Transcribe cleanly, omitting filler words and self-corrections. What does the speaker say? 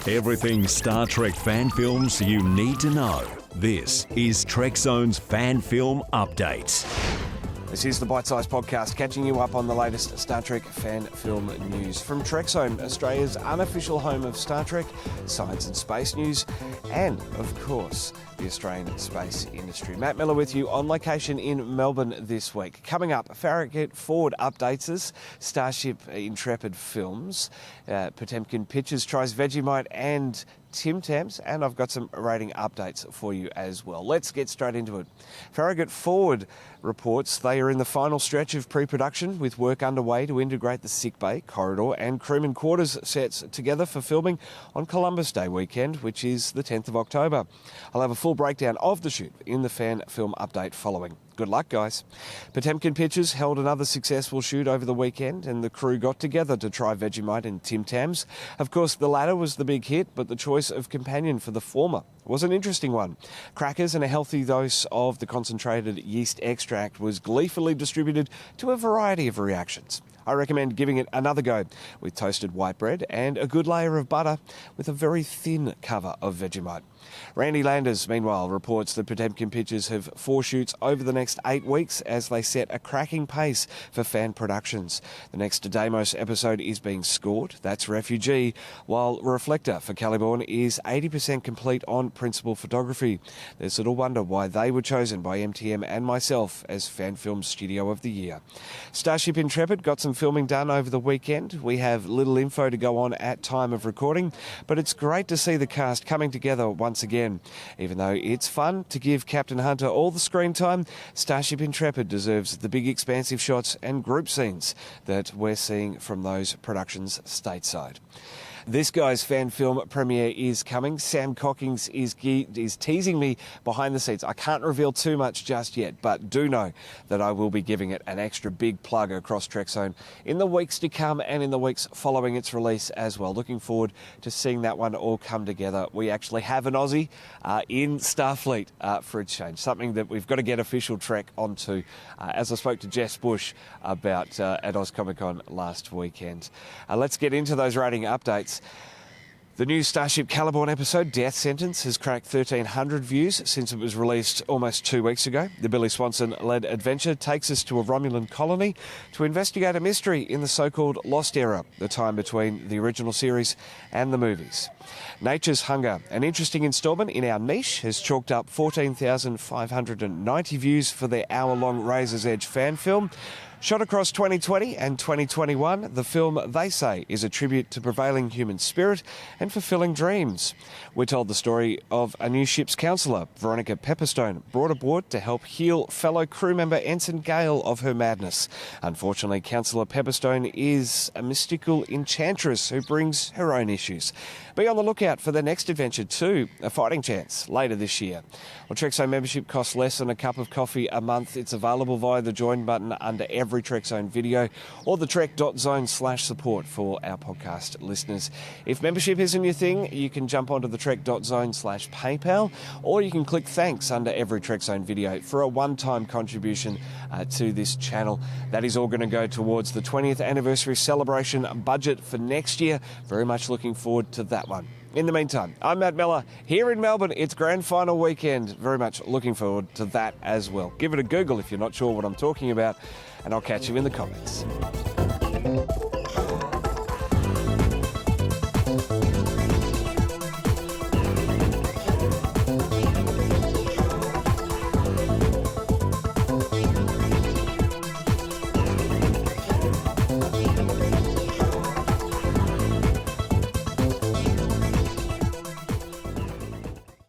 Everything Star Trek fan films you need to know. This is Trekzone's Fan Film Update. This is the Bite-Sized Podcast, catching you up on the latest Star Trek fan film news from Trekzone, Australia's unofficial home of Star Trek, science and space news, and, of course, the Australian space industry. Matt Miller with you on location in Melbourne this week. Coming up, Farragut Forward updates us, Starship Intrepid films, Potemkin Pictures tries Vegemite and Tim Tams, and I've got some rating updates for you as well. Let's get straight into it. Farragut Forward reports they are in the final stretch of pre-production with work underway to integrate the sickbay, corridor and crewman quarters sets together for filming on Columbus Day weekend, which is the 10th of October. I'll have a full breakdown of the shoot in the fan film update following. Good luck, guys. Potemkin Pictures held another successful shoot over the weekend and the crew got together to try Vegemite and Tim Tams. Of course, the latter was the big hit, but the choice of companion for the former was an interesting one. Crackers and a healthy dose of the concentrated yeast extract was gleefully distributed to a variety of reactions. I recommend giving it another go with toasted white bread and a good layer of butter with a very thin cover of Vegemite. Randy Landers, meanwhile, reports that Potemkin Pictures have 4 shoots over the next 8 weeks as they set a cracking pace for fan productions. The next Deimos episode is being scored, that's Refugee, while Reflector for Caliborn is 80% complete on principal photography. There's little wonder why they were chosen by MTM and myself as Fan Film Studio of the Year. Starship Intrepid got some filming done over the weekend. We have little info to go on at time of recording, but it's great to see the cast coming together once again. Even though it's fun to give Captain Hunter all the screen time, Starship Intrepid deserves the big expansive shots and group scenes that we're seeing from those productions stateside. This guy's fan film premiere is coming. Sam Cockings is teasing me behind the scenes. I can't reveal too much just yet, but do know that I will be giving it an extra big plug across Trekzone in the weeks to come and in the weeks following its release as well. Looking forward to seeing that one all come together. We actually have an Aussie in Starfleet for a change, something that we've got to get official Trek onto, as I spoke to Jess Bush about at Oz Comic Con last weekend. Let's get into those rating updates. The new Starship Caliborn episode, Death Sentence, has cracked 1,300 views since it was released almost 2 weeks ago. The Billy Swanson-led adventure takes us to a Romulan colony to investigate a mystery in the so-called Lost Era, the time between the original series and the movies. Nature's Hunger, an interesting instalment in our niche, has chalked up 14,590 views for their hour-long Razor's Edge fan film. Shot across 2020 and 2021, the film, they say, is a tribute to prevailing human spirit and fulfilling dreams. We're told the story of a new ship's counsellor, Veronica Pepperstone, brought aboard to help heal fellow crew member Ensign Gale of her madness. Unfortunately, Counsellor Pepperstone is a mystical enchantress who brings her own issues. Be on the lookout for the next adventure too, A Fighting Chance, later this year. Well, Trekzone membership costs less than a cup of coffee a month. It's available via the join button under every Trekzone video or the trek.zone/support for our podcast listeners. If membership isn't your thing, you can jump onto the trek.zone/PayPal or you can click thanks under every Trekzone video for a one-time contribution to this channel. That is all going to go towards the 20th anniversary celebration budget for next year. Very much looking forward to that one. In the meantime, I'm Matt Miller here in Melbourne. It's grand final weekend. Very much looking forward to that as well. Give it a Google if you're not sure what I'm talking about, and I'll catch you in the comments.